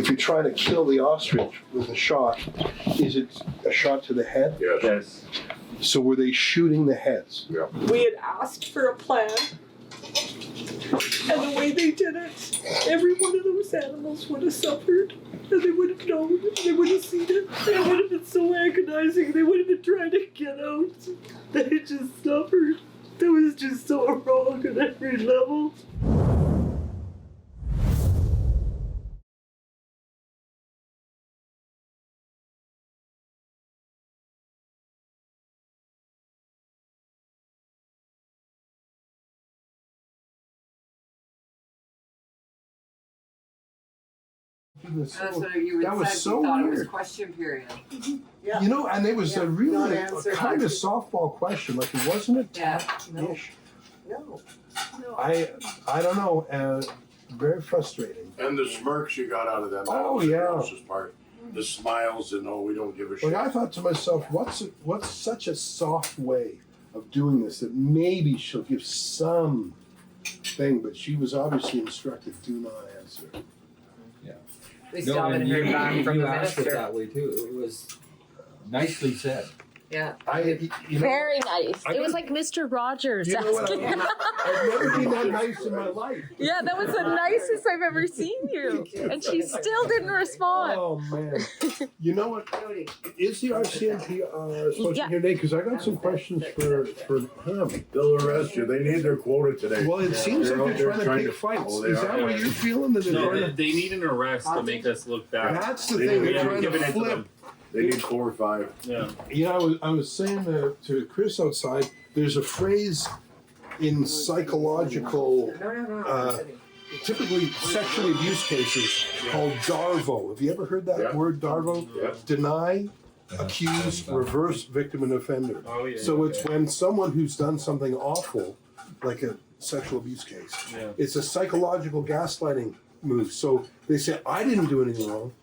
you're trying to kill the ostrich with a shot, is it a shot to the head? Yes. So were they shooting the heads? Yeah. We had asked for a plan, and the way they did it, every one of those animals would have suffered, and they would have known, they would have seen it. It would have been so agonizing. They would have been trying to get out. They just suffered. That was just so wrong at every level. That's what you That had was said. so You thought it was weird. question period. Yeah. You know, and it was a really unanswered. kind of softball question, like it wasn't a Yeah. tough-ish. No. I don't know, very frustrating. And the smirks you got out of them. That Oh, was the yeah. grossest part. The smiles and we don't give a shit. Like I thought to myself, what's such a soft way of doing this that maybe she'll give some thing, but she was obviously instructed, do not answer. We still haven't heard back from you the asked it minister. that way too. It was nicely said. Yeah. You know, Very nice. I It was got- like Mr. Rogers you know what? asking. I've never been that nice in my life. Yeah, that was the nicest I've ever seen you. And she still didn't respond. Oh man! You know what? Jody. Is the RCMP supposed Yeah. to hear today? Because I got some questions for him. They'll arrest you. They need their quota today. Well, it seems They're like out they're there trying to trying pick to- fights. Oh, they Is are. that what you're feeling? That they're No, trying they need an arrest to make us look bad. That's the They thing. need- They're we trying haven't to given it to flip. them. They need 4 or 5. Yeah. Yeah, I was saying to Chris outside. There's a phrase in psychological, No. typically sexual abuse cases, called DARVO. Have you ever heard that Yeah. word, DARVO? Yeah. Deny, accuse, reverse, victim, and offender. Oh yeah. So it's when someone who's done something awful, like a sexual abuse case, Yeah. it's a psychological gaslighting move. So they say, I didn't do anything wrong.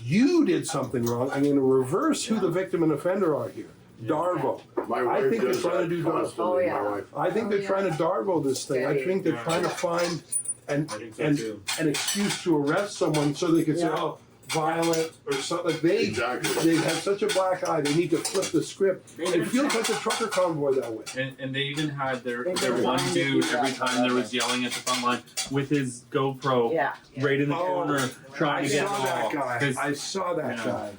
You did something wrong. I'm going to reverse who the victim and offender are here. DARVO. My I wife think they're does trying to that do constantly. Oh, yeah. My wife. I think they're trying to DARVO this thing. I think they're Yeah. trying to find an, I think so an, too. an excuse to arrest someone so they can say, oh, violent or something. Like they Exactly. have such a black eye. They need to flip the script. It feels like a trucker convoy that way. And they even had their They were one trying to dude do every that. time there was yelling at the front line with his GoPro Yeah. right in the Oh, corner trying I to get saw that off. guy. 'Cause I saw that Yeah. guy.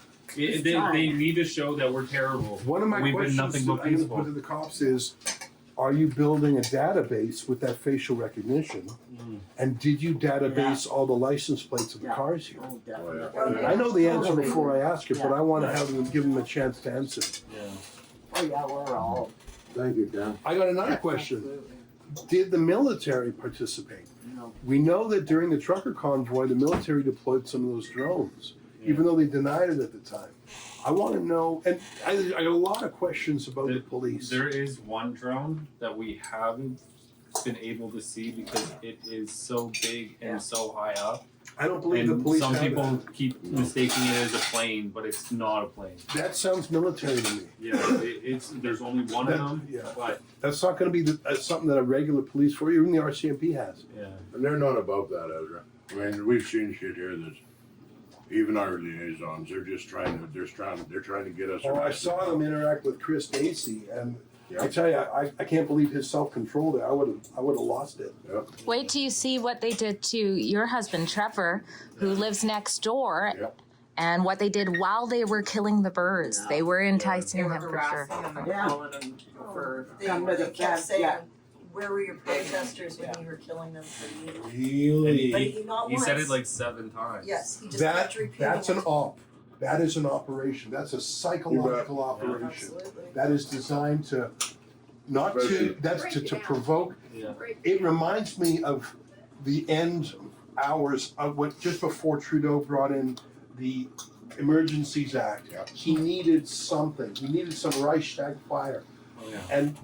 they need to show that we're terrible. One of my We've been questions nothing that but I'm going to peaceful. put to the cops is, are you building a database with that facial recognition? Mm. And did you database all the license plates of the Yeah. cars here? Oh, Oh, yeah. definitely. I know the answer before I ask it, but Yeah. I want to have them give them a chance to answer. Yeah. Oh, yeah, we're all. Thank you, Dan. I got another question. Did the military participate? No. We know that during the trucker convoy, the military deployed some of those drones, even though they denied it at the time. I want to know, and I got a lot of questions about the police. There is one drone that we haven't been able to see because it is so big and Yeah. so high up. I don't believe the And police some have people that. keep mistaking it as a plane, but it's not a plane. That sounds military to me. Yeah, it's there's only one of them. Yeah. But That's not going to be something that a regular police force, even the RCMP has. yeah, And they're not above that, Ezra. I mean, we've seen shit here that's even our liaisons. They're trying to get us. Oh, I arrested. saw them interact with Chris Dacey, and Yeah. I tell you, I can't believe his self-control there. I would have lost it. Yep. Wait till you see what they did to your husband, Trevor, who lives next door, Yep. and what they did while they were killing the birds. They were enticing They were him for sure. harassing him and Yeah. calling him for They, come to the kept camp. saying, Yeah. where were your protesters when you were killing them? But Really? he not he once. said it like 7 times. Yes, he just That kept repeating that's an it. op. That is an operation. That's a psychological Yeah. operation. Absolutely. That is designed to not to that's to provoke. Yeah. It reminds me of the end hours of what just before Trudeau brought in the Emergencies Act. Yeah. He needed something. He needed some Reichstag fire. Oh, yeah. And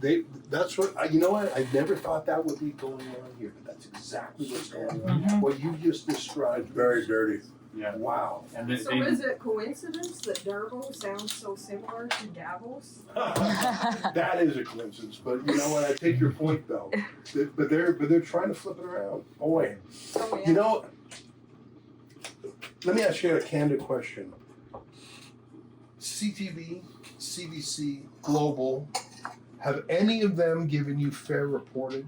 that's what, you know what, I never thought that would be going on here, but that's exactly what's going on. What you just described. Very dirty. Yeah. Wow. And they, So they, is it coincidence that Darvo sounds so similar to Davos? That is a coincidence, but you know what, I take your point though. But they're trying to flip it around. Boy, Oh, yeah. you know, let me ask you a candid question. CTV, CBC, Global, have any of them given you fair reportage?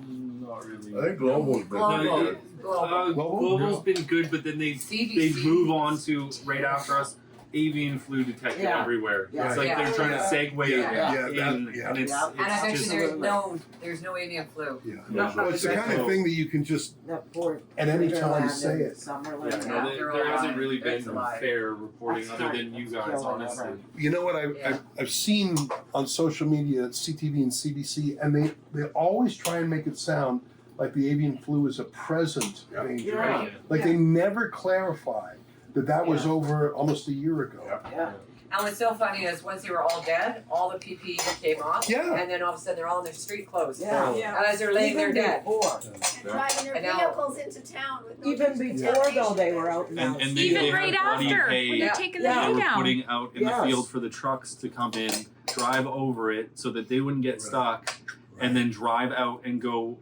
Not really. I think Global's been Global. good. Global's been good, but then they CBC. move on to right after us. Avian flu detected Yeah. everywhere. Yeah. It's like Yeah. they're trying to segue Yeah. in, Yeah. and it's Yeah. And I bet just you there's no avian flu. Yeah. No. Well, it's the kind of thing that you can just That poor at any time Wonderland say and it. Summerland. yeah. Yeah, No, they're there all hasn't lying. really It's been a lie. fair reporting That's other not than you guys, killing honestly. ever. You know what Yeah. I've seen on social media, CTV and CBC, and they always try and make it sound like the avian flu is a present Yeah. danger. Yeah. Like they never clarify that was over almost a year ago. Yeah. And what's so funny is once they were all dead, all the PPE came off. Yeah. And then all of a sudden they're all in their street clothes. Yeah. Yeah. And as they're laying there Even dead. before, And driving their And now- vehicles into town with no even before though, they were out in And the they, Even they right had bloody after, hay when you're Yeah. taking Yeah. the they hay were down. putting out in Yes. the field for the trucks to come in, drive over it so that they wouldn't get stuck, and then drive out and go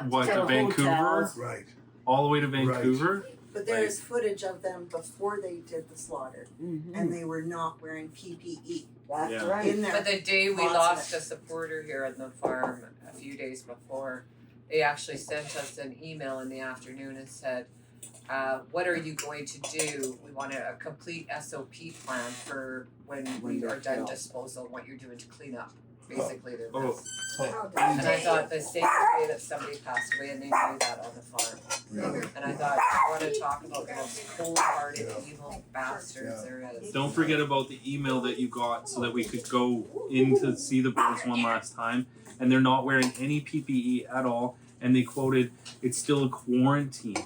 what To to the Vancouver, hotels. Right. all the way to Vancouver. But there is footage of them before they did the slaughter, and they were not wearing PPE That's Yeah. right. in there. But the day we Lots of lost it. a supporter here on the farm a few days before, they actually sent us an email in the afternoon and said, what are you going to do? We want a complete SOP plan for when we When are they done kill. disposal and what you're doing to clean up. Basically, their Oh. mess. Oh, And I thought the same day that somebody passed away and they knew that on the farm. And I thought, I want to talk about the most cold-hearted, evil bastards there is. Don't forget about the email that you got so that we could go in to see the birds one last time, and they're not wearing any PPE at all, and they quoted, it's still a quarantine.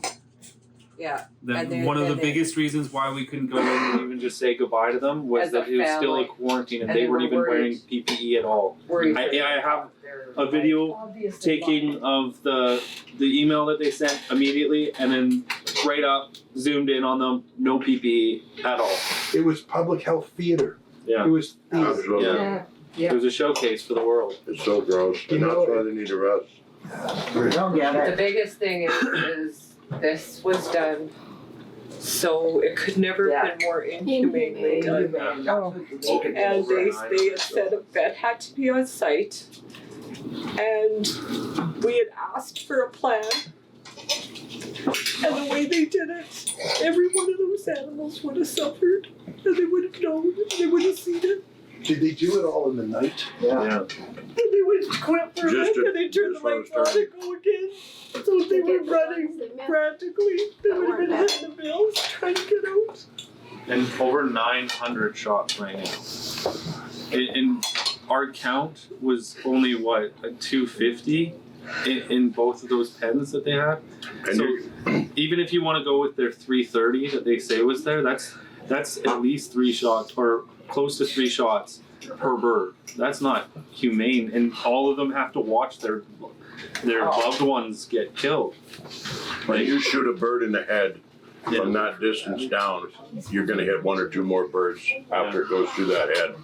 Yeah, That And they're- one of the and they- biggest reasons why we couldn't go in and even just say goodbye to them was As that a it was still a family. quarantine and And they they weren't were even wearing worried. PPE at all. worried. I have They're a video Obviously. taking of the email that they sent immediately, and then right up, zoomed in on them, no PPE at all. It was public health theater. Yeah. It was theater. Absolutely. Yeah. Yeah. It was a showcase for the world. It's so gross, You and know, that's why they need a rest. Don't get The it. biggest thing is this was done so it could never have been more inhumanely done. Oh. And they had said a vet had to be on site. And we had asked for a plan. And the way they did it, every one of those animals would have suffered. And they would have known, they would have seen it. Did they do it all in the night? Yeah. And they would quit for a Just minute and they turn the just when lights it on started. and go again. So they were running frantically. They would have been hitting the bills trying to get out. And over 900 shots right now. And our count was only what, like 250 in both of those pens that they had. And So you- even if you want to go with their 330 that they say was there, that's at least 3 shots or close to 3 shots per bird. That's not humane, and all of them have to watch their loved ones get killed. when you shoot a bird in the head from that distance down, you're gonna hit 1 or 2 more birds after it goes through that head.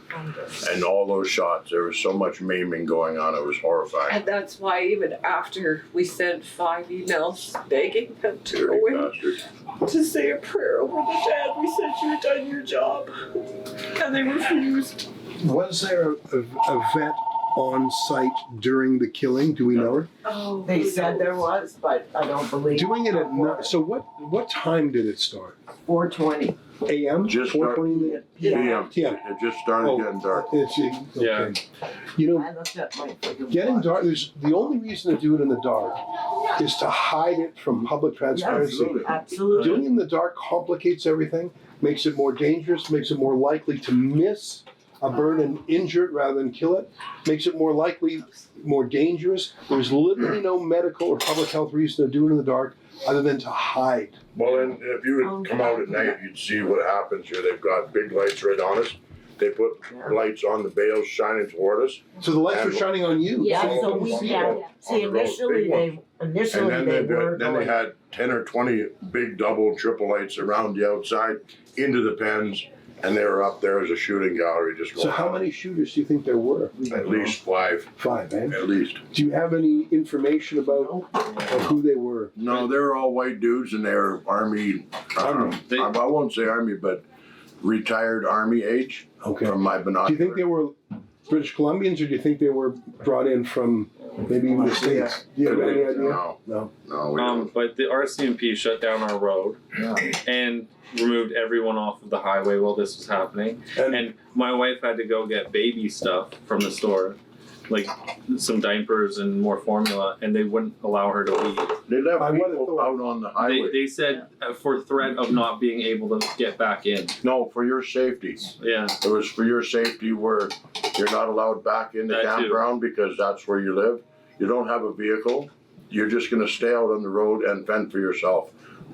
And all those shots, there was so much maiming going on, it was horrifying. And that's why even after we sent 5 emails begging them to go Dirty in bastard. to say a prayer over the dad, we said you've done your job. And they refused. Was there a vet on site during the killing? Do we know? Oh, They said there was, but I don't believe. Doing it at night. So what time did it start? 4:20. A.m. Just 4:20 PM. p.m. It just started Oh. getting dark. It's okay. Yeah. You know, I looked at my freaking getting watch. dark. There's the only reason to do it in the dark is to hide it from public transparency. Yes, absolutely. Doing it in the dark complicates everything, makes it more dangerous, makes it more likely to miss a bird and injure it rather than kill it, makes it more likely, more dangerous. There's literally no medical or public health reason to do it in the dark other than to hide. Well, and if you would come out at night, you'd see what happens here. They've got big lights right on us. They put lights on the bales shining toward us. So the lights are shining on you. Yeah, So so you we can see had, it. see, initially they And then they they were then they going. had 10 or 20 big double, triple lights around the outside into the pens. And they were up there as a shooting gallery just going. So how many shooters do you think there were? At least 5. 5, eh? At least. Do you have any information about who they were? No, they were all white dudes and they were Army, I won't say Army, but retired Army age Okay. from my binoculars. Do you think they were British Columbians, or do you think they were brought in from maybe even the States? Do you have any idea? No, No. no, we don't. But the RCMP shut down our road and removed everyone off of the highway while this was happening. And my wife had to go get baby stuff from the store, like some diapers and more formula, and they wouldn't allow her to leave. They left I would've people thought- out on the highway. They said for threat of not being able to get back in. No, for your safety. Yeah. It was for your safety where you're not allowed back in the That too. campground because that's where you live. You don't have a vehicle. You're just gonna stay out on the road and fend for yourself.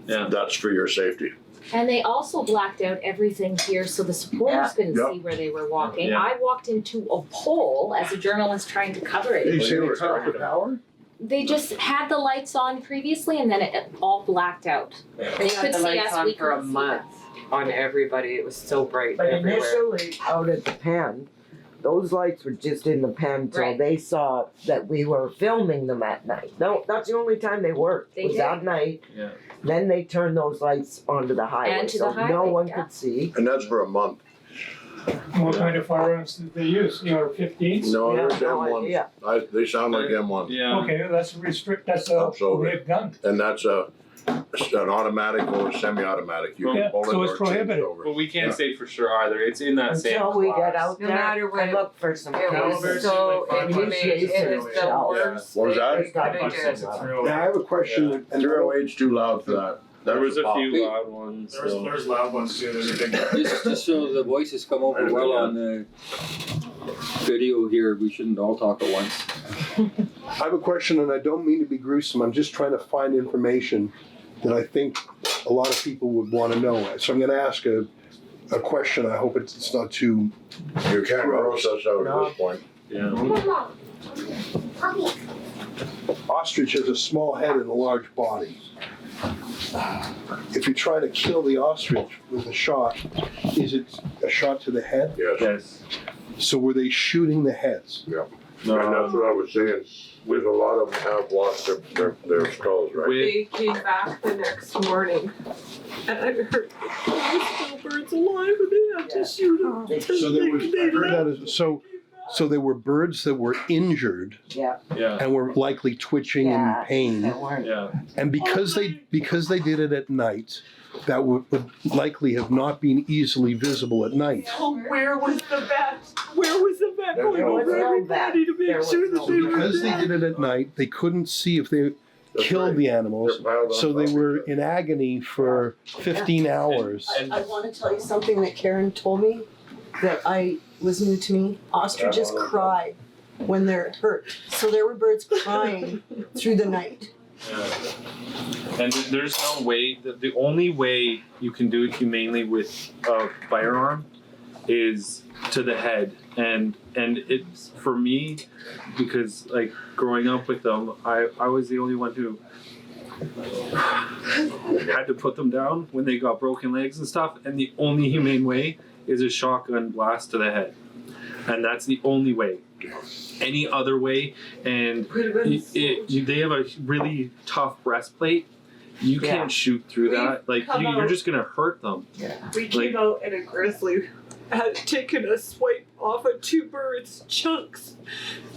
Yeah. That's for your safety. And they also blacked out everything here so the supporters couldn't Yeah. see where they were walking. Yeah. I walked into a pole as a journalist trying to cover Did it. you say they turned off the power? They just had the lights on previously and then it all blacked out. They could had the see lights us, on we for a couldn't see month on everybody. It was so bright But everywhere. initially, out at the pen, those lights were just in the pen till Right. they saw that we were filming them at night. No, that's the only time they worked, They was did. at night. Yeah. Then they turned those lights onto the highway, And to so the highway, no one yeah. could see. And that's for a month. What kind of firearms did they use? AR-15s? No, Yeah, there's no M1s. idea. They sound like M1s. Yeah. Okay, that's that's a Absolutely. prohibited gun. And that's an automatic or a semi-automatic. You Yeah, can pull it so it's or change prohibited. over. But we can't Yeah. say for sure either. It's in that same Until we get class. out No there matter and what, look for some It was cases. so inhumane. It is the Yeah. worst What was thing that? they could have done. Now I have a question. And 308's too loud for that. There was a pop. few loud ones. There's So. there's loud ones too. There's a big. Just so the voices come over well on the video here, we shouldn't all talk at once. I have a question, and I don't mean to be gruesome. I'm just trying to find information that I think a lot of people would want to know. So I'm going to ask a question. I hope it's not too. You can't gross us out at this point. Yeah. Ostrich has a small head and a large body. If you try to kill the ostrich with a shot, is it a shot to the head? Yes. Yes. So were they shooting the heads? And that's what I was saying. There's a lot of them have lost their skulls, right? They came back the next morning and I heard there were still birds alive and they had to shoot them. So there was. I heard that as, so there were birds that were injured Yeah, Yeah. and were likely twitching Yeah. in pain. that weren't. Yeah. And because they did it at night, that would likely have not been easily visible at night. Oh, where was the vet? Where was the vet going There was over no everybody to There make was sure no that they were Because they dead? did it at night, they couldn't see if they That's killed right. the animals, They're piled on so they top of were each other. in agony for 15 hours. And I wanna tell you something that Karen told me that was new to me. Ostriches cry when they're hurt. So there were birds crying through the night. And there's no way, the only way you can do it humanely with a firearm is to the head. And it's for me, because like growing up with them, I was the only one who had to put them down when they got broken legs and stuff. And the only humane way is a shotgun blast to the head. And that's the only way. Any other way, and they have a really tough breastplate. You Yeah. can't shoot through that. Like come you're out. just gonna hurt them. We came out and a grizzly had taken a swipe off of 2 birds' chunks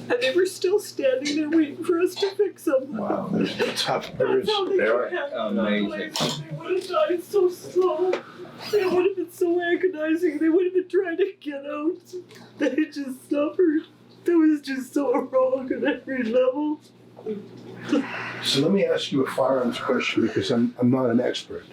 and they were still standing there waiting for us to fix them. Wow, there's tough birds. That's how they They are kept amazing. They would have died so slow. They would have been so agonizing. They would have been trying to get out. They just suffered. That was just so wrong on every level. So let me ask you a firearms question because I'm not an expert.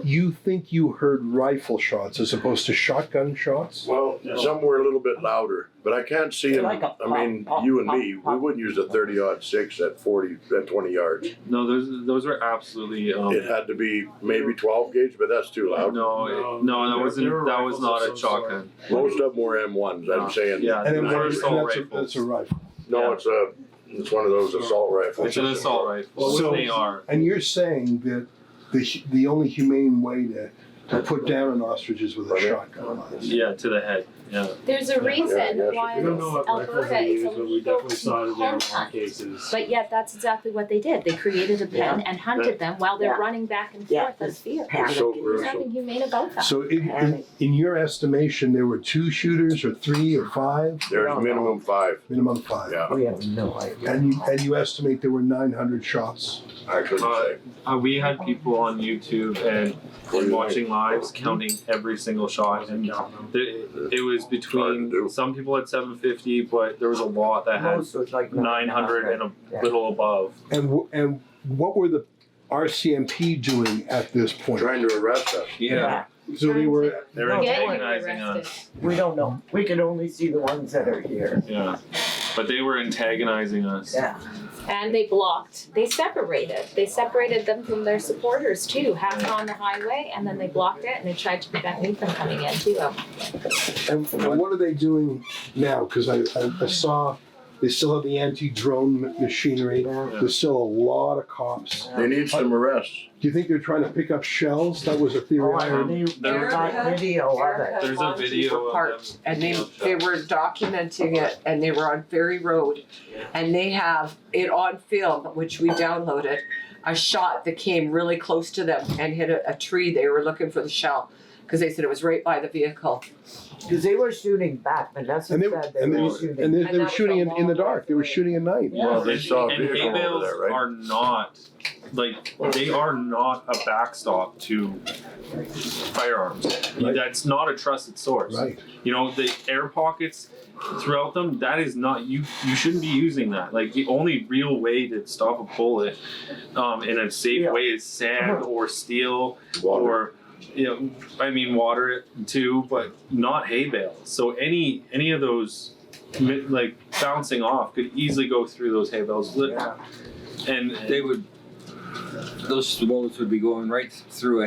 You think you heard rifle shots as opposed to shotgun shots? Well, some were a little bit louder, but I can't see them. Like a I mean, pop, you and pop, me, we pop. wouldn't use a 30-06 at 20 yards. No, those were absolutely. It had to be maybe 12 gauge, but that's too loud. No, that they wasn't. were That was rifles not of a some sort. shotgun. Most of them were M1s. I'm saying. Yeah, And then they were what- assault that's rifles. a rifle. No, it's one of those assault rifles. It's an assault rifle. So- They are. And you're saying that the only humane way to put down an ostriches with a shotgun. Yeah, to the head. Yeah. There's a reason why We don't know what rifles Alberta they is use, but we illegal definitely saw it to in there in pen one hunt. cases. But yet that's exactly what they did. They created a pen and hunted them while they're running back and Yeah. forth as deer. It's so There's crucial. nothing humane about that. So in your estimation, there were 2 shooters or 3 or 5? There's minimum 5. Minimum 5. Yeah, We have no idea. And you estimate there were 900 shots. I couldn't say. We had people on YouTube and watching lives counting every single shot, and it was between some people had 750, but there was a lot that had Most was like 900 and a little above. And what were the RCMP doing at this point? Trying to arrest us. Yeah. So they were. They were No, antagonizing us. We don't know. We can only see the ones that are here. Yeah, but they were antagonizing us. Yeah. And they separated them from their supporters too, half on the highway, and then they blocked it and they tried to prevent me from coming in too. And what are they doing now? Because I saw they still have the anti-drone machinery. There's still a lot of cops. They need some arrests. Do you think they're trying to pick up shells? That was a theory I heard. There's got video of it. There's a video of parked, them. and they were documenting it, and they were on Ferry Road, and they have it on film, which we downloaded, a shot that came really close to them and hit a tree. They were looking for the shell because they said it was right by the vehicle. Because they were shooting back. Vanessa And they said they were shooting. and they And were that shooting was a in the long dark. They were shooting at night. Well, they saw a And hay vehicle over bales there, right? are not they are not a backstop to firearms. Right. That's not a trusted source. Right. You know, the air pockets throughout them, that is not you shouldn't be using that. Like the only real way to stop a bullet in a safe way is sand or steel or water it too, but not hay bales. So any of those like bouncing off could easily go through those hay bales. And They would, those bullets would be going right through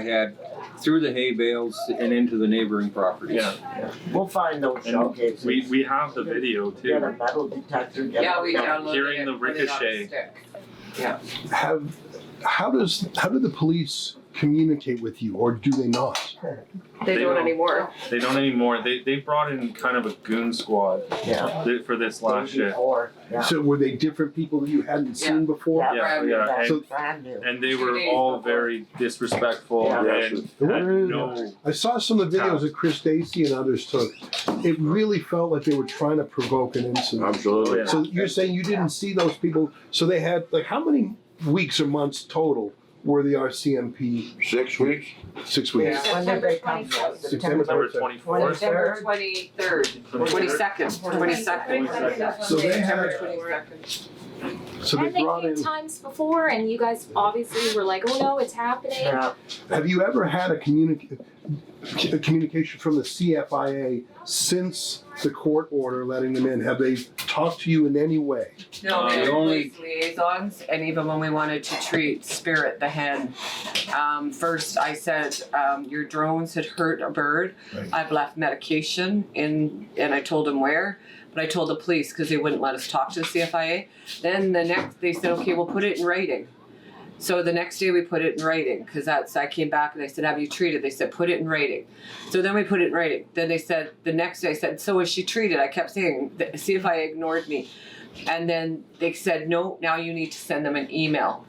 through the hay bales and into the neighboring properties. yeah, We'll find those shell and cases. we have the video Get a too. metal detector. Yeah, we downloaded Hearing it, the put it on a ricochet. stick. How do the police communicate with you, or do they not? They don't anymore. They don't anymore. They brought in kind of a goon squad Yeah. for this last shit. Before. Yeah. So were they different people that you hadn't seen before? Yeah, That's So- brand new. And they were all very disrespectful Yeah. and had no. I saw some of the videos that Chris Dacey and others took. It really felt like they were trying to provoke an incident. Absolutely. Yeah. So you're saying you didn't see those people? So they had how many weeks or months total were the RCMP? 6 weeks? 6 weeks. Yeah. When did they come? September September 24th. September 23rd, 22nd. So they had. 22nd. So they And they brought came in. times before, and you guys obviously were like, "Oh no, it's happening." Yeah. Have you ever had a communication from the CFIA since the court order letting them in? Have they talked to you in any way? No, The we had only- police liaisons, and even when we wanted to treat Spirit the hen, first I said, your drones had hurt a bird. Right. I've left medication in, and I told them where, but I told the police because they wouldn't let us talk to the CFIA. Then they said, okay, we'll put it in writing. So the next day we put it in writing because I came back and I said, have you treated? They said, put it in writing. So then we put it in writing. Then they said, the next day I said, so is she treated? I kept saying, the CFIA ignored me. And then they said, no, now you need to send them an email.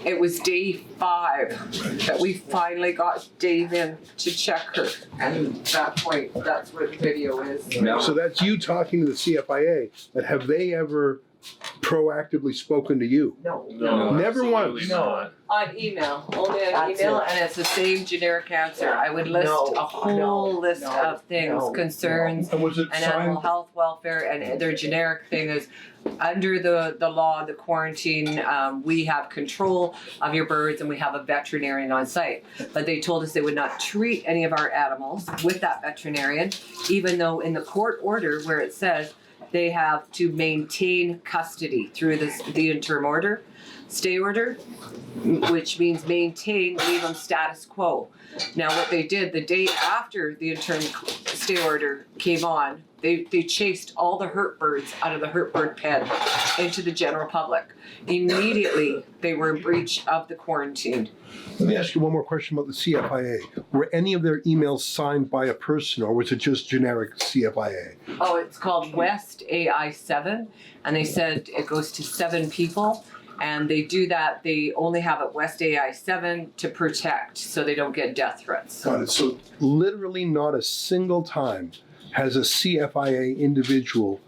It was day 5 that we finally got Dave in to check her. And at that point, that's where the video is. So that's you talking to the CFIA. But have they ever proactively spoken to you? No. No, Never absolutely once. not. On email, only on That's email, it. and it's the same generic answer. I would list No, a whole no, list no, of things, no, concerns, And was it and animal signed? health, welfare, and their generic thing is under the law, the quarantine, we have control of your birds and we have a veterinarian on site. But they told us they would not treat any of our animals with that veterinarian, even though in the court order where it says they have to maintain custody through the interim order. stay order, which means maintain, leave them status quo. Now, what they did the day after the interim stay order came on, they chased all the hurt birds out of the hurt bird pen into the general public. Immediately, they were in breach of the quarantine. Let me ask you one more question about the CFIA. Were any of their emails signed by a person, or was it just generic CFIA? Oh, it's called West AI 7, and they said it goes to 7 people. And they do that, they only have it West AI 7 to protect so they don't get death threats. Got it. So literally not a single time has a CFIA individual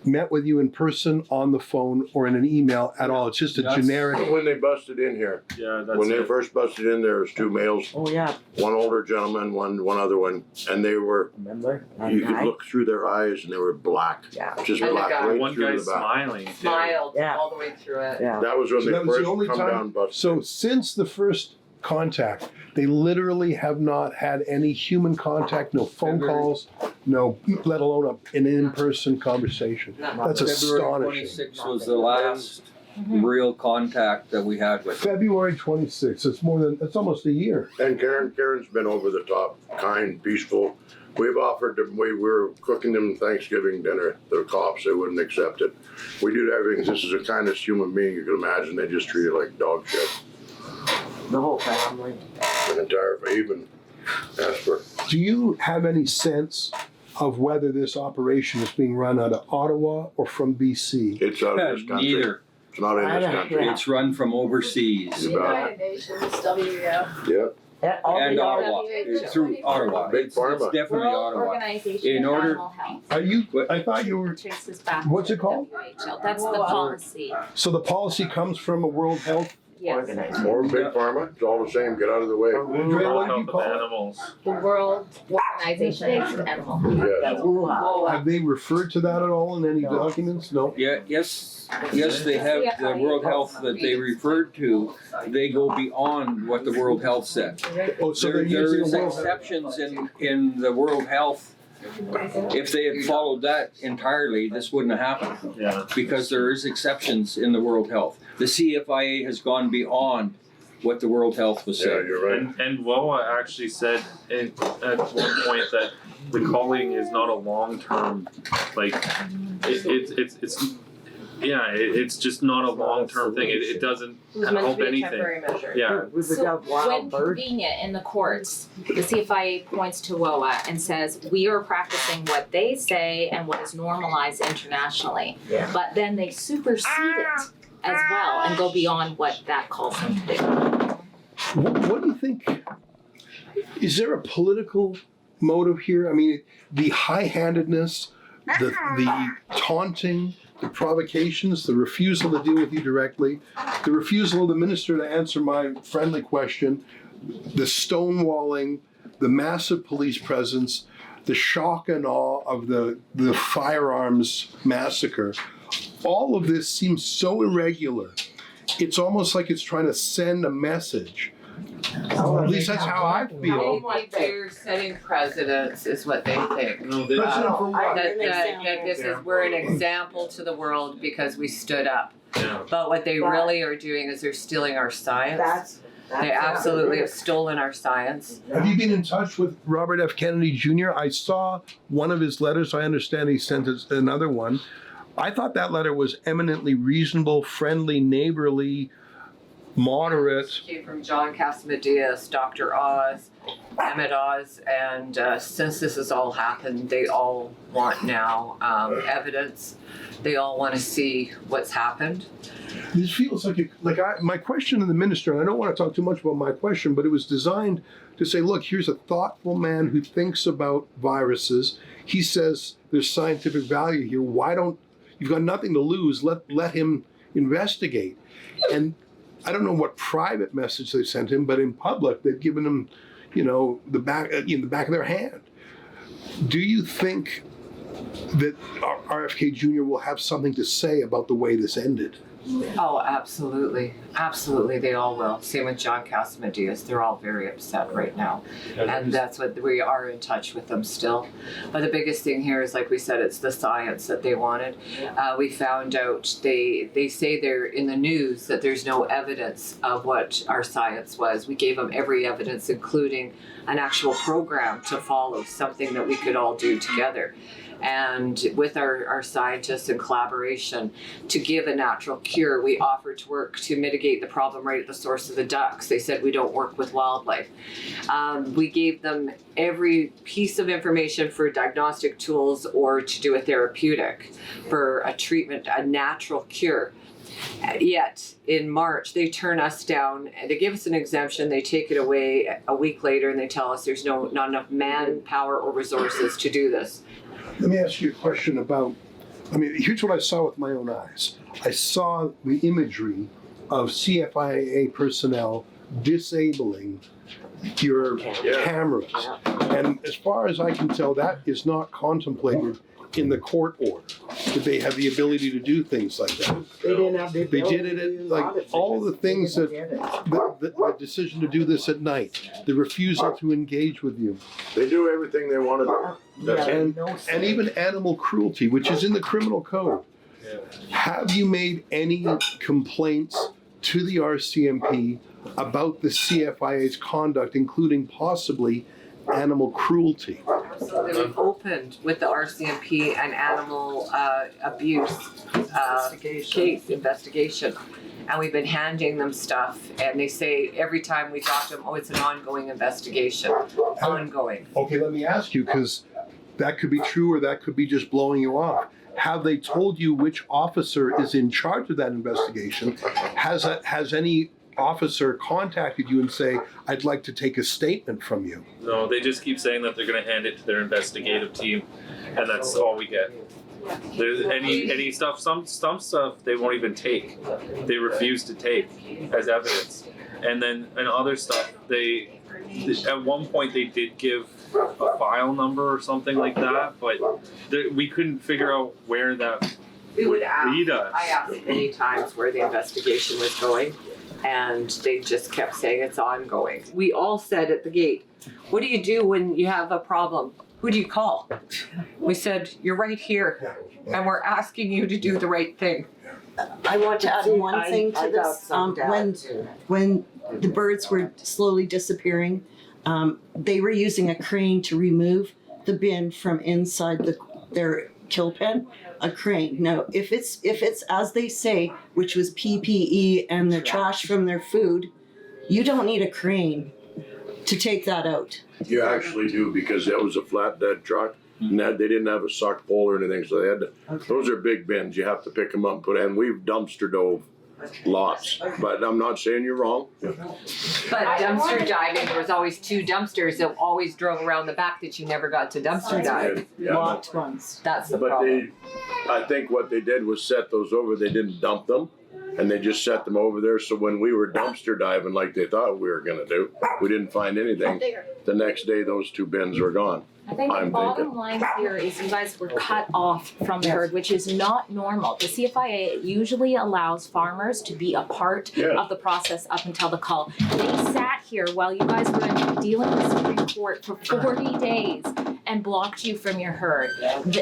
met with you in person, on the phone, or in an email at all. It's just a generic. When they busted in here, Yeah, that's when they it. first busted in, there was 2 males, Oh, yeah, one older gentleman, one other one, and they were, remember? That you could guy? look through their eyes and they were black, Yeah, just And the black guy- right One through guy's the back. smiling. too. Smiled Yeah. all the way through it. yeah. That was when So they that was the first only come time- down busted. So since the first contact, they literally have not had any human contact, no phone calls, no, let alone an in-person conversation. That's February astonishing. 26th was the last real contact that we had with them. February 26th, it's almost a year. And Karen's been over the top, kind, peaceful. We've offered them, we were cooking them Thanksgiving dinner, the cops, they wouldn't accept it. We did everything, this is the kindest human being you can imagine, they just treat it like dog shit. The whole family. An entire, even Asper. Do you have any sense of whether this operation is being run out of Ottawa or from BC? It's out of this country. Neither. It's not in I this don't- country. yeah. It's run from overseas. You bet. United Nations, WF. Yeah, And Ottawa, WHO. through Ottawa. Big It's pharma. definitely World Ottawa. Organization In of order- Animal Health. Are you, I thought you were, Traces back What's to it called? WHO. That's the policy. so the policy comes from a World Health? Yes. Organized. more big pharma, it's all the same, get out of the way. Andrea, what do you call it? Animals. The World Organization of Animal Health. Yeah, Ooh-ah. Have they referred to that at all in any documents? No? Yeah, yes, they have the World Health that they referred to. They go beyond what the World Health said. Oh, so they're There using is a World Health. exceptions in the World Health. If they had followed that entirely, this wouldn't have happened, Yeah. because there is exceptions in the World Health. The CFIA has gone beyond what the World Health was yeah, saying. you're right. And WOA actually said at one point that the culling is not a long-term, like, it's just not a long-term thing. It doesn't help anything. measure. Yeah. With the So dove wild when bird. convenient in the courts, the CFIA points to WOA and says, we are practicing what they say and what is normalized internationally. Yeah. But then they supersede it as well and go beyond what that calls them to do. What do you think? Is there a political motive here? I mean, the high-handedness, the taunting, the provocations, the refusal to deal with you directly, the refusal of the minister to answer my friendly question, the stonewalling, the massive police presence, the shock and awe of the firearms massacre. All of this seems so irregular. It's almost like it's trying to send a message. At least that's how I They feel. think they're setting precedents is what they think. No, they, Precedent for what? That this is, we're an example to the world because we stood up. yeah. But what they really are doing is they're stealing our science. That's They absolutely have stolen our science. Have you been in touch with Robert F. Kennedy Jr.? I saw one of his letters. I understand he sent us another one. I thought that letter was eminently reasonable, friendly, neighborly, moderate. Came from John Cassimatidis, Dr. Oz, Emmett Oz, and since this has all happened, they all want now evidence. They all want to see what's happened. This feels like my question to the minister, and I don't want to talk too much about my question, but it was designed to say, look, here's a thoughtful man who thinks about viruses. He says there's scientific value here. Why don't, you've got nothing to lose, let him investigate. And I don't know what private message they sent him, but in public, they've given him, the back of their hand. Do you think that RFK Jr. will have something to say about the way this ended? Oh, absolutely. Absolutely, they all will. Same with John Casamedias. They're all very upset right now. And that's what we are in touch with them still. But the biggest thing here is, like we said, it's the science that they wanted. We found out they say they're in the news that there's no evidence of what our science was. We gave them every evidence, including an actual program to follow, something that we could all do together. And with our scientists in collaboration to give a natural cure, we offered to work to mitigate the problem right at the source of the ducks. They said we don't work with wildlife. We gave them every piece of information for diagnostic tools or to do a therapeutic for a treatment, a natural cure. Yet in March, they turn us down. They give us an exemption. They take it away a week later and they tell us there's not enough manpower or resources to do this. Let me ask you a question about, here's what I saw with my own eyes. I saw the imagery of CFIA personnel disabling your cameras. And as far as I can tell, that is not contemplated in the court order, that they have the ability to do things like that. They didn't have the ability. They did it at, like, all the things that, the decision to do this at night, the refusal to engage with you. They do everything they want to do. And even animal cruelty, which is in the criminal code. Have you made any complaints to the RCMP about the CFIA's conduct, including possibly animal cruelty? Absolutely. We've opened with the RCMP an animal abuse case investigation. And we've been handing them stuff, and they say every time we talk to them, oh, it's an ongoing investigation. Ongoing. Okay, let me ask you, because that could be true or that could be just blowing you off. Have they told you which officer is in charge of that investigation? Has any officer contacted you and say, I'd like to take a statement from you? No, they just keep saying that they're going to hand it to their investigative team, and that's all we get. There's any stuff, some stuff they won't even take. They refuse to take as evidence. And then other stuff, they at one point they did give a file number or something like that, but we couldn't figure out where that would lead us. I asked many times where the investigation was going, and they just kept saying it's ongoing. We all said at the gate, what do you do when you have a problem? Who do you call? We said, you're right here, and we're asking you to do the right thing. I want to add one thing to this. When the birds were slowly disappearing, they were using a crane to remove the bin from inside their kill pen. A crane. Now, if it's as they say, which was PPE and the trash from their food, you don't need a crane to take that out. You actually do, because that was a flatbed truck, and they didn't have a suck pole or anything, so they had to. Those are big bins. You have to pick them up and put in. We've dumpster dove lots, but I'm not saying you're wrong. But dumpster diving, there was always two dumpsters that always drove around the back that you never got to dumpster dive. Locked ones. That's the problem. I think what they did was set those over. They didn't dump them, and they just set them over there. So when we were dumpster diving like they thought we were going to do, we didn't find anything. The next day, those two bins were gone. I think the bottom line here is you guys were cut off from the herd, which is not normal. The CFIA usually allows farmers to be a part of the process up until the cull. They sat here while you guys were dealing with Supreme Court for 40 days and blocked you from your herd.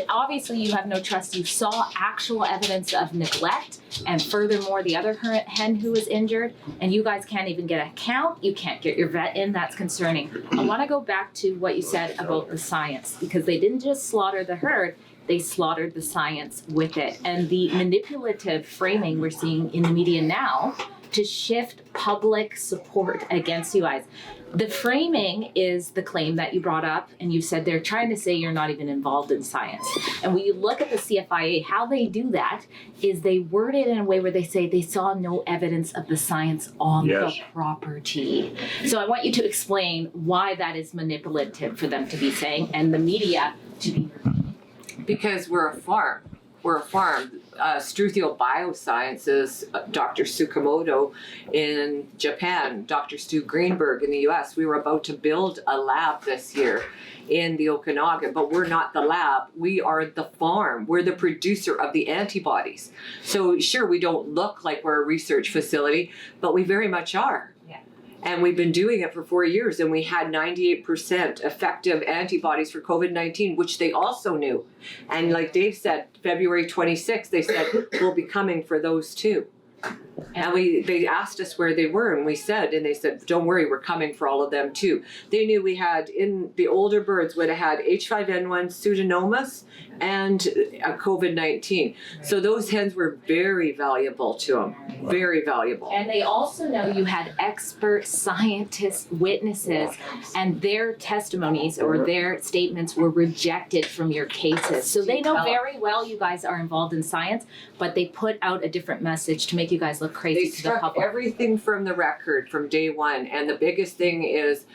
Obviously, you have no trust. You saw actual evidence of neglect, and furthermore, the other hen who was injured, and you guys can't even get a count. You can't get your vet in. That's concerning. I want to go back to what you said about the science, because they didn't just slaughter the herd, they slaughtered the science with it. And the manipulative framing we're seeing in the media now to shift public support against you guys. The framing is the claim that you brought up, and you said they're trying to say you're not even involved in science. And when you look at the CFIA, how they do that is they word it in a way where they say they saw no evidence of the science on the property. So I want you to explain why that is manipulative for them to be saying, and the media to be. Because we're a farm. We're a farm. Struthio Biosciences, Dr. Tsukamoto in Japan, Dr. Stu Greenberg in the US. We were about to build a lab this year in the Okanagan, but we're not the lab. We are the farm. We're the producer of the antibodies. So sure, we don't look like we're a research facility, but we very much are. And we've been doing it for 4 years, and we had 98% effective antibodies for COVID-19, which they also knew. And like Dave said, February 26th, they said, we'll be coming for those too. And they asked us where they were, and we said, and they said, don't worry, we're coming for all of them too. They knew we had, in the older birds would have had H5N1, Pseudomonas, and COVID-19. So those hens were very valuable to them, very valuable. And they also know you had expert scientists, witnesses, and their testimonies or their statements were rejected from your cases. So they know very well you guys are involved in science, but they put out a different message to make you guys look crazy They to the struck public. everything from the record from day one, and the biggest thing is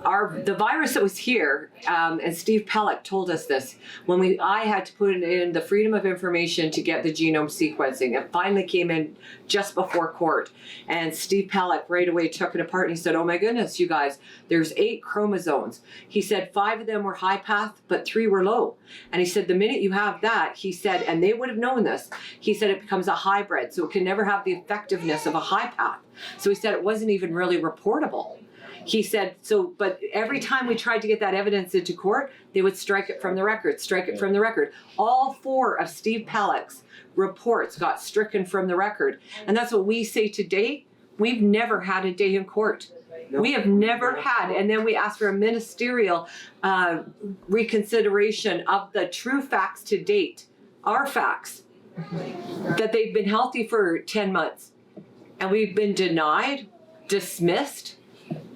the virus that was here, and Steve Pellick told us this, when I had to put in the Freedom of Information to get the genome sequencing. It finally came in just before court, and Steve Pellick right away took it apart and he said, oh my goodness, you guys, there's 8 chromosomes. He said 5 of them were high path, but 3 were low. And he said the minute you have that, he said, and they would have known this, he said it becomes a hybrid, so it can never have the effectiveness of a high path. So he said it wasn't even really reportable. He said, but every time we tried to get that evidence into court, they would strike it from the record, strike it from the record. All 4 of Steve Pellick's reports got stricken from the record. And that's what we say today. We've never had a day in court. We have never had, and then we asked for a ministerial reconsideration of the true facts to date, our facts, that they've been healthy for 10 months. And we've been denied, dismissed.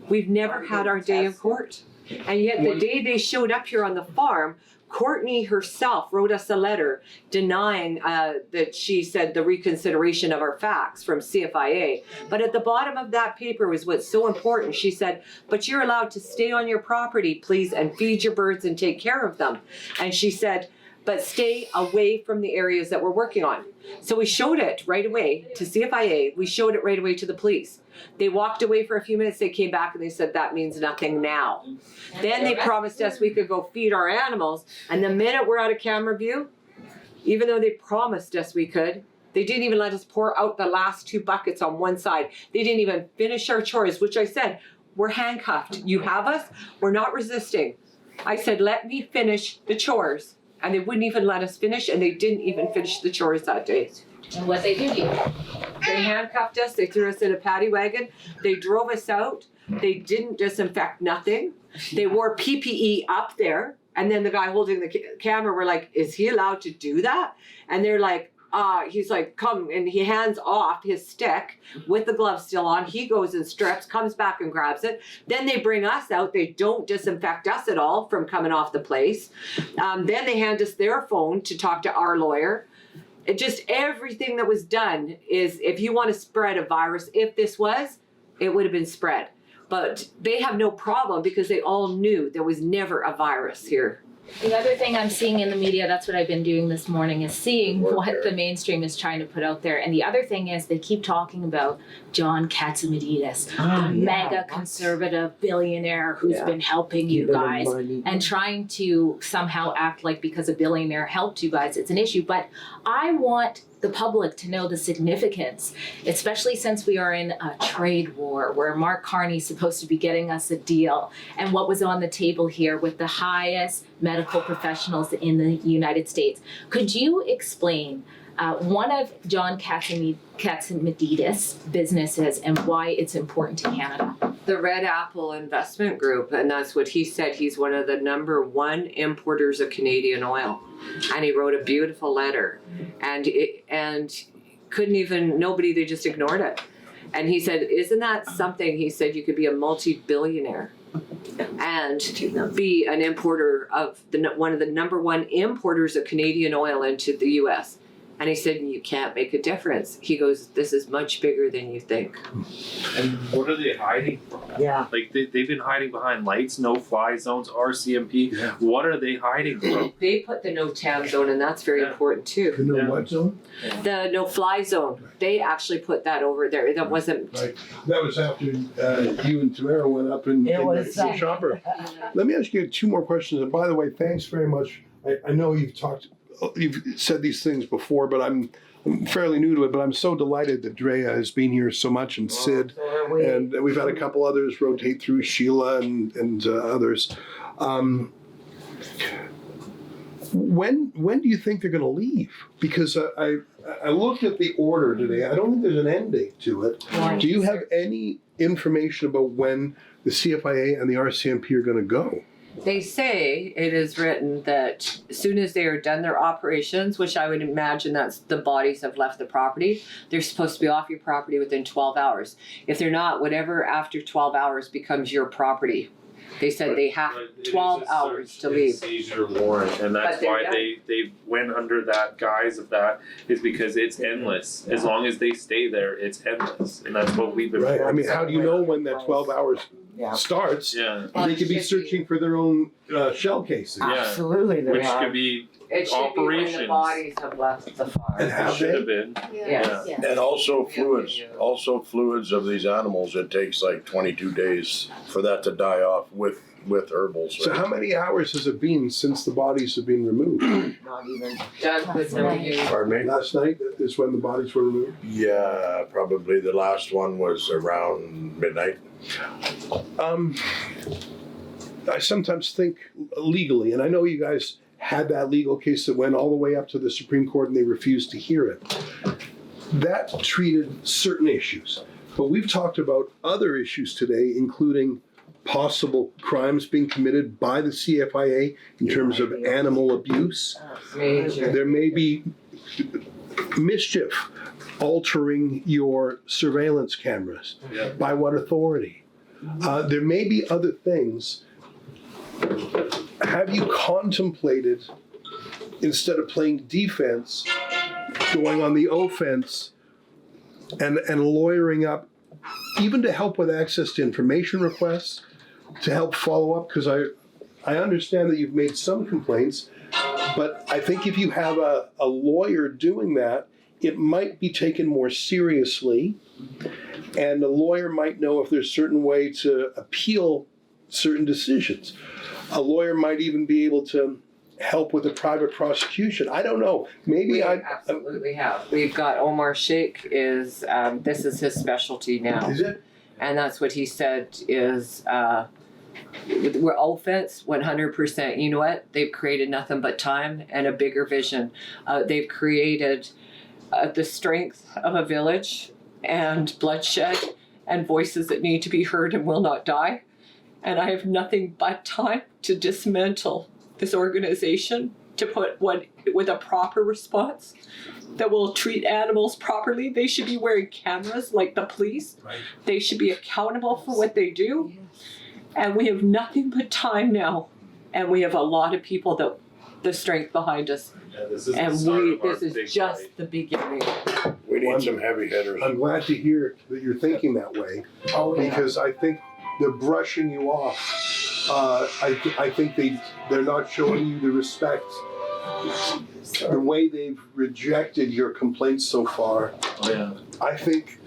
We've never had our day in court. And yet the day they showed up here on the farm, Courtney herself wrote us a letter denying that she said the reconsideration of our facts from CFIA. But at the bottom of that paper was what's so important. She said, but you're allowed to stay on your property, please, and feed your birds and take care of them. And she said, but stay away from the areas that we're working on. So we showed it right away to CFIA. We showed it right away to the police. They walked away for a few minutes. They came back and they said, that means nothing now. Then they promised us we could go feed our animals. And the minute we're out of camera view, even though they promised us we could, they didn't even let us pour out the last 2 buckets on one side. They didn't even finish our chores, which I said, we're handcuffed. You have us, we're not resisting. I said, let me finish the chores. And they wouldn't even let us finish, and they didn't even finish the chores that day. And what they did, they handcuffed us, they threw us in a paddy wagon, they drove us out, they didn't disinfect nothing, they wore PPE up there, and then the guy holding the camera, we're like, is he allowed to do that? And they're like, he's like, come, and he hands off his stick with the gloves still on. He goes and strips, comes back and grabs it. Then they bring us out. They don't disinfect us at all from coming off the place. Then they hand us their phone to talk to our lawyer. It just, everything that was done is, if you want to spread a virus, if this was, it would have been spread. But they have no problem because they all knew there was never a virus here. The other thing I'm seeing in the media, that's what I've been doing this morning, is seeing what the mainstream is trying to put out there. And the other thing is they keep talking about John Katzimadidis, the mega conservative billionaire who's been helping you guys and trying to somehow act like because a billionaire helped you guys, it's an issue. But I want the public to know the significance, especially since we are in a trade war where Mark Carney's supposed to be getting us a deal, and what was on the table here with the highest medical professionals in the United States. Could you explain one of John Katzimadidis' businesses and why it's important to Canada? The Red Apple Investment Group, and that's what he said. He's one of the #1 importers of Canadian oil. And he wrote a beautiful letter, and couldn't even, nobody, they just ignored it. And he said, isn't that something? He said, you could be a multi-billionaire and be an importer of one of the #1 importers of Canadian oil into the US. And he said, you can't make a difference. He goes, this is much bigger than you think. And what are they hiding from? Yeah. Like they've been hiding behind lights, no fly zones, RCMP. Yeah. What are they hiding from? They put the no tam zone, and that's very important too. You know what zone? The no fly zone, they actually put that over there. That wasn't. Right. That was after you and Tamara went up and It was the shopper. Let me ask you 2 more questions. And by the way, thanks very much. I know you've said these things before, but I'm fairly new to it. But I'm so delighted that Drea has been here so much, and Sid, and we've had a couple others rotate through, Sheila and others. When do you think they're going to leave? Because I looked at the order today. I don't think there's an end date to it. Do you have any information about when the CFIA and the RCMP are going to go? They say it is written that as soon as they are done their operations, which I would imagine that's the bodies have left the property, they're supposed to be off your property within 12 hours. If they're not, whatever after 12 hours becomes your property. They said they have 12 hours to leave. Seizure warrant, and that's why they went under that guise of that, is because it's endless. As long as they stay there, it's endless, and that's what we've been. Right. I mean, how do you know when that 12 hours starts? Yeah. They could be searching for their own shell casings. Yeah. Absolutely. Which could be It should operations. be when the bodies have left the farm. And have should they? have been. Yes. And also fluids of these animals, it takes like 22 days for that to die off with herbals. So how many hours has it been since the bodies have been removed? Not even. Doug was never used. Pardon me? Last night is when the bodies were removed? Yeah, probably the last one was around midnight. I sometimes think legally, and I know you guys had that legal case that went all the way up to the Supreme Court and they refused to hear it. That treated certain issues. But we've talked about other issues today, including possible crimes being committed by the CFIA in terms of animal abuse. There may be mischief altering your surveillance cameras. By what authority? There may be other things. Have you contemplated, instead of playing defense, going on the offense and lawyering up, even to help with access to information requests, to help follow up? Because I understand that you've made some complaints, but I think if you have a lawyer doing that, it might be taken more seriously, and a lawyer might know if there's a certain way to appeal certain decisions. A lawyer might even be able to help with a private prosecution. I don't know. Maybe We I absolutely have. We've got Omar Sheikh is this is his specialty now. Is it? And that's what he said is we're offense 100%. You know what? They've created nothing but time and a bigger vision. They've created the strength of a village and bloodshed and voices that need to be heard and will not die. And I have nothing but time to dismantle this organization, to put one with a proper response that will treat animals properly. They should be wearing cameras like the police. Right. They should be accountable for what they do. And we have nothing but time now. And we have a lot of people that the strength behind us. Yeah, this is And the start of our this is big just fight. the beginning. We need some heavy hitters. I'm glad to hear that you're thinking that way, because I think they're brushing you off. I think they're not showing you the respect. The way they've rejected your complaints so far, Oh, yeah. I think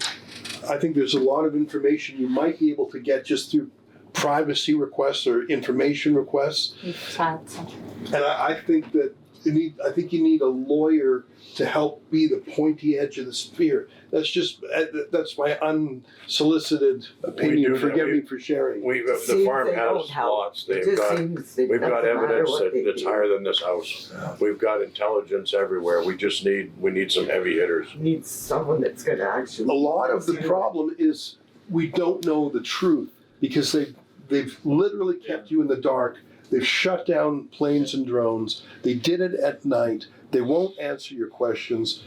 there's a lot of information you might be able to get just through privacy requests or information requests. And I think that you need a lawyer to help be the pointy edge of the spear. That's my unsolicited opinion. Forgive me for sharing. The farm has lots. We've got evidence that's higher than this house. We've got intelligence everywhere. We need some heavy hitters. Need someone that's going to actually. A lot of the problem is we don't know the truth, because they've literally kept you in the dark. They've shut down planes and drones. They did it at night. They won't answer your questions.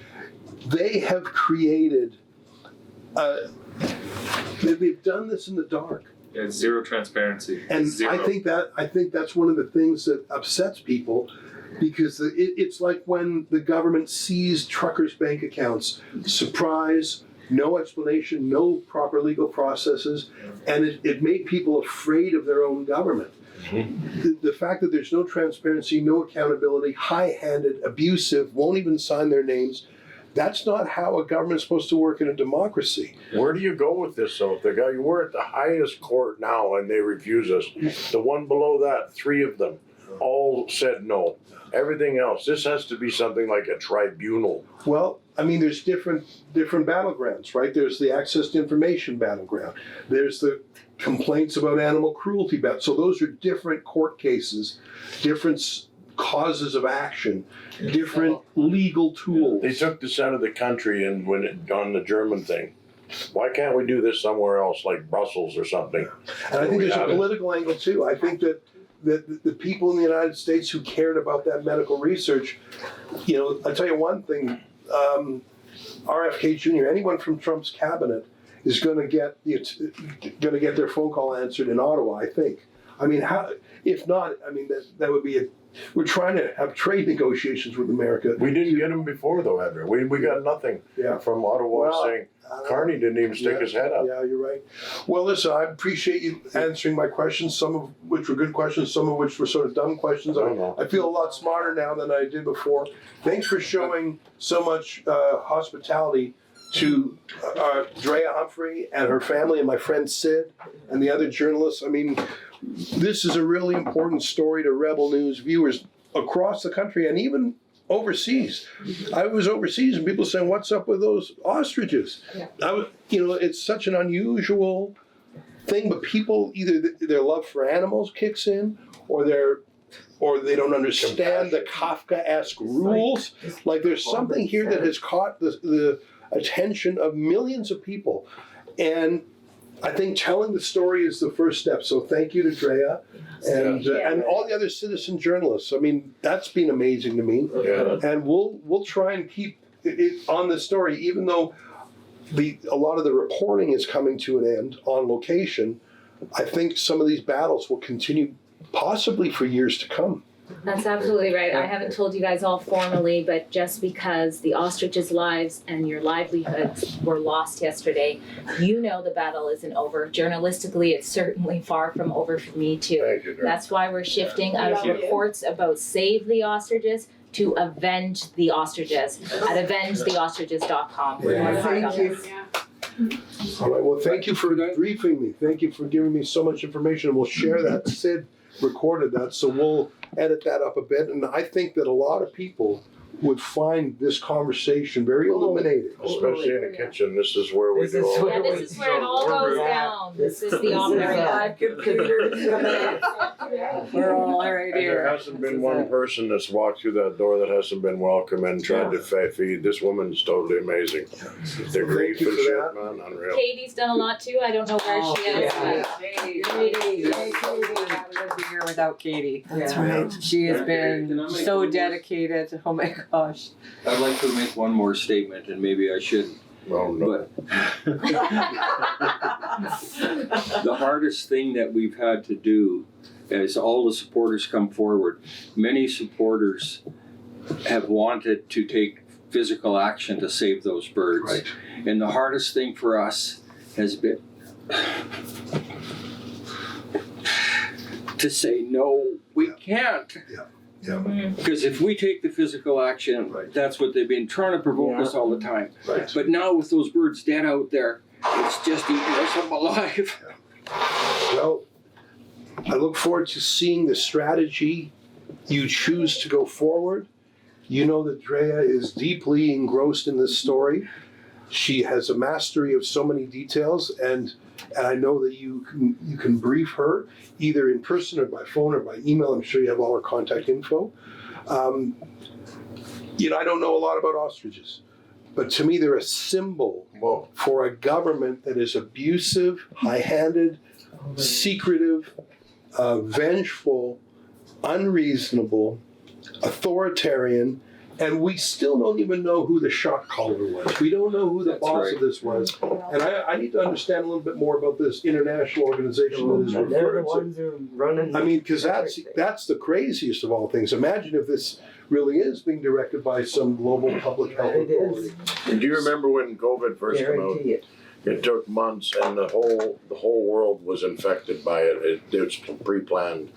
They have created, they've done this in the dark. Yeah, it's zero transparency. And Zero. I think that's one of the things that upsets people. because it's like when the government seized truckers' bank accounts. Surprise, no explanation, no proper legal processes, and it made people afraid of their own government. The fact that there's no transparency, no accountability, high-handed, abusive, won't even sign their names, that's not how a government's supposed to work in a democracy. Where do you go with this though? If the guy, we're at the highest court now and they refuse us. The one below that, 3 of them, all said no. Everything else, this has to be something like a tribunal. Well, I mean, there's different battlegrounds, right? There's the access to information battleground. There's the complaints about animal cruelty battle. So those are different court cases, different causes of action, different legal tools. They took this out of the country and when it on the German thing. Why can't we do this somewhere else, like Brussels or something? And I think there's a political angle too. I think that the people in the United States who cared about that medical research, I'll tell you one thing, RFK Jr., anyone from Trump's cabinet is going to get their phone call answered in Ottawa, I think. I mean, if not, I mean, that would be we're trying to have trade negotiations with America. We didn't get them before though, Andrew. We got nothing from Ottawa saying, Carney didn't even stick his head up. Yeah, you're right. Well, listen, I appreciate you answering my questions, some of which were good questions, some of which were sort of dumb questions. I feel a lot smarter now than I did before. Thanks for showing so much hospitality to Drea Humphrey and her family and my friend Sid and the other journalists. I mean, this is a really important story to Rebel News viewers across the country and even overseas. I was overseas and people saying, "What's up with those ostriches?" It's such an unusual thing, but people either their love for animals kicks in, or they don't understand the Kafka-esque rules. Like there's something here that has caught the attention of millions of people, and I think telling the story is the first step. So thank you to Drea and all the other citizen journalists. I mean, that's been amazing to me. Yeah. And we'll try and keep it on the story, even though a lot of the reporting is coming to an end on location. I think some of these battles will continue possibly for years to come. That's absolutely right. I haven't told you guys all formally, but just because the ostriches' lives and your livelihoods were lost yesterday, the battle isn't over. Journalistically, it's certainly far from over for me too. Thank you, that's why we're shifting out of reports about save the ostriches to avenge the ostriches at avengetheostriches.com. Thank you. All right, well, thank you for briefing me. Thank you for giving me so much information. We'll share that. Sid recorded that, so we'll edit that up a bit. And I think that a lot of people would find this conversation very illuminating. Especially in the kitchen, this is where we do all Yeah, this is where it all goes down. This is the operating. We're all right and here. there hasn't been one person that's walked through that door that hasn't been welcome and tried to feed. This woman's totally amazing. They're great for shit, man. Unreal. Katie's done a lot too. I don't know where she is. Katie. I wouldn't be here without Katie. That's right. She has been so dedicated. Oh my gosh. I'd like to make one more statement, and maybe I shouldn't. Oh, no. But the hardest thing that we've had to do is all the supporters come forward. Many supporters have wanted to take physical action to save those birds. Right. And the hardest thing for us has been to say, no, we can't. Yeah. Because if we take the physical action, that's what they've been trying to provoke us all the time. Right. But now with those birds dead out there, it's just eating us up alive. Well, I look forward to seeing the strategy you choose to go forward. You know that Drea is deeply engrossed in this story. She has a mastery of so many details, and I know that you can brief her either in person or by phone or by email. I'm sure you have all her contact info. I don't know a lot about ostriches, but to me they're a symbol for a government that is abusive, high-handed, secretive, vengeful, unreasonable, authoritarian, And we still don't even know who the shot caller was. We don't know who the That's boss right. of this was. And I need to understand a little bit more about this international organization that is And they're the referred to. ones who are running. I mean, because everything. that's the craziest of all things. Imagine if this really is being directed by some global public health It authority. is. And do you remember when COVID first came out? Guarantee it. It took months, and the whole world was infected by it. It was pre-planned.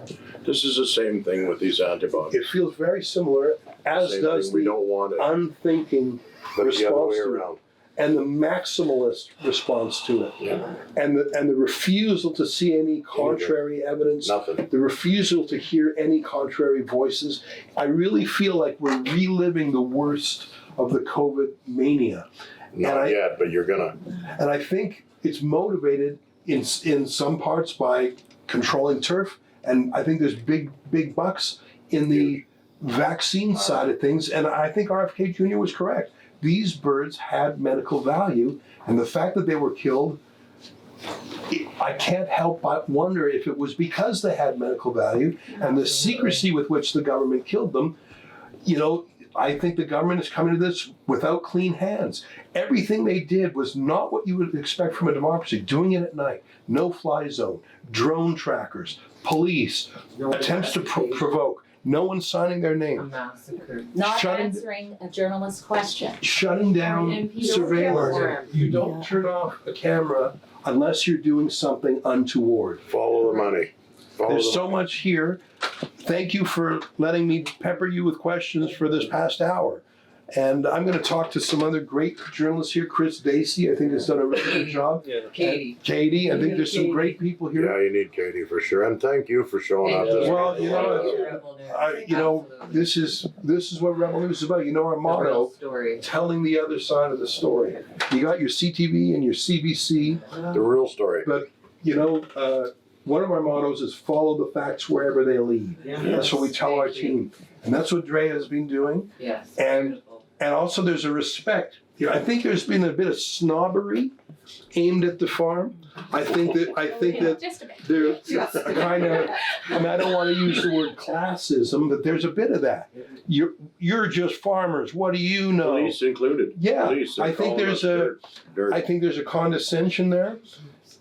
This is the same thing with these antibodies. It feels very similar, as Same does thing. We the don't want it, unthinking but the other response way to it, around. and the maximalist response to it, Yeah. and the refusal to see any contrary evidence, Nothing. the refusal to hear any contrary voices. I really feel like we're reliving the worst of the COVID mania. Not yet, but you're gonna. And I think it's motivated in some parts by controlling turf, and I think there's big bucks in the vaccine side of things. And I think RFK Jr. was correct. These birds had medical value, and the fact that they were killed, I can't help but wonder if it was because they had medical value and the secrecy with which the government killed them. You know, I think the government is coming to this without clean hands. Everything they did was not what you would expect from a democracy. Doing it at night, no-fly zone, drone trackers, police, attempts to provoke, no one signing their name, Not Shutting- answering a journalist's question. shutting down surveillance. You don't turn off a camera unless you're doing something untoward. Follow the money. There's so much here. Thank you for letting me pepper you with questions for this past hour. And I'm going to talk to some other great journalists here. Chris Dacey, I think, has done a really good job. Katie. Katie, I think there's some great people here. Yeah, you need Katie for sure, and thank you for showing up. This Well, this is what Rebel News is about. You know our motto, telling the other side of the story. You got your CTV and your CBC. The real story. But, one of our mottos is follow the facts wherever they lead. That's what we tell our team. And that's what Drea has been doing. Yes. And also there's a respect. I think there's been a bit of snobbery aimed at the farm. I think that Just a bit. there's a kind of, I don't want to use the word classism, but there's a bit of that. You're just farmers. What do you know? Police included. Yeah, Police, I think there's a condescension there.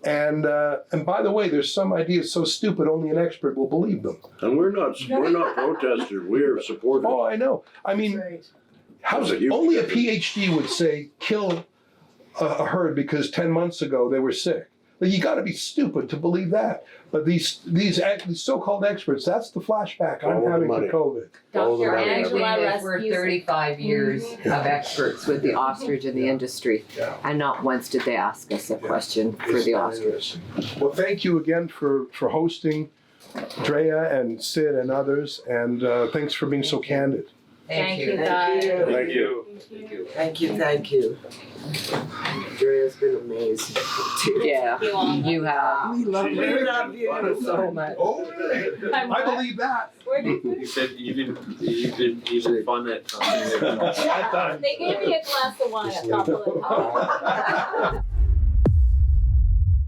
And by the way, there's some ideas so stupid only an expert will believe them. And we're not protesters. We're supporters. Oh, I know. I mean, only a PhD would say kill a herd because 10 months ago they were sick. You got to be stupid to believe that. But these so-called experts, that's the flashback I'm having to COVID. Dr. Angela We're Rasmussen. 35 years of experts with the ostrich in the industry, and not once did they ask us a question for the ostrich. Well, thank you again for hosting Drea and Sid and others, and thanks for being so candid. Thank you, guys. Thank you. Thank you. Drea's been amazing. Yeah, you have. We love you so much. Oh, really? I believe that. You said you've been fun at times. They gave me a glass of wine, a couple of times.